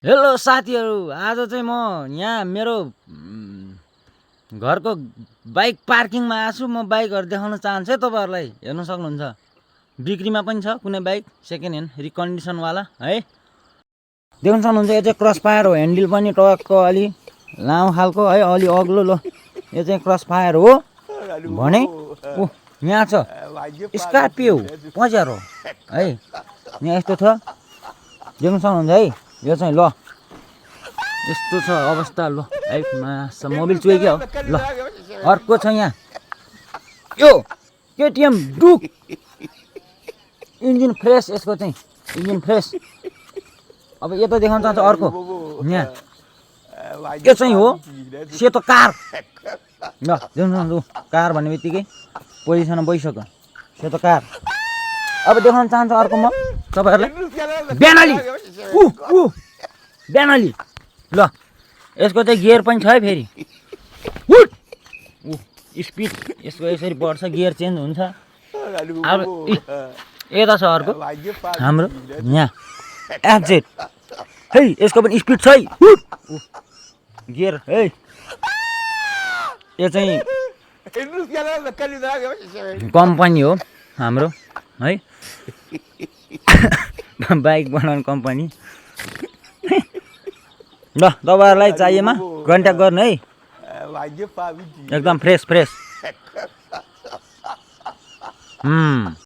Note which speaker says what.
Speaker 1: Hello साथीहरू, आज चाहिँ म यहाँ मेरो घरको बाइक पार्किङमा आएको छु। म बाइकहरू देखाउन चाहन्छु है तपाईहरुलाई। हेर्न सक्नुहुन्छ, बिक्रीमा पनि छ कुनै बाइक सेकेन्ड ह्यान्ड रिकन्डिसनवाला है। देख्न सक्नुहुन्छ, यो चाहिँ क्रस फायर हो। ह्यान्डल पनि टक्क अलि लामो खालको है, अलि अग्लो। ल यो चाहिँ क्रस फायर हो भने यहाँ छ स्कर्पियो पजेर हो है। यहाँ यस्तो छ, देख्न सक्नुहुन्छ है। यो चाहिँ ल यस्तो छ अवस्था। ल है मासा मोबिल चुइक्यो ल। अर्को छ यहाँ यो केटीएम डुक, इन्जिन फ्रेस, यसको चाहिँ इन्जिन फ्रेस। अब यो त देखाउन चाहन्छ। अर्को यहाँ यो चाहिँ हो सेतो कार। ल देख्नु कार भन्ने बित्तिकै पोजिसनमा बसिसक्यो, सेतो कार। अब देखाउन चाहन्छु अर्को म तपाईहरुलाई, बेनाली बेनाली। ल यसको चाहिँ गियर पनि छ है फेरि। स्पिड यसको यसरी बढ्छ, गियर चेन्ज हुन्छ। अब यता छ अर्को हाम्रो यहाँ एफजेड है, यसको पनि स्पिड छ है। गियर है, यो चाहिँ कम्पनी हो हाम्रो है, बाइक बनाउने कम्पनी। ल तपाईहरुलाई चाहिएमा कन्ट्याक्ट गर्नु है, एकदम फ्रेस।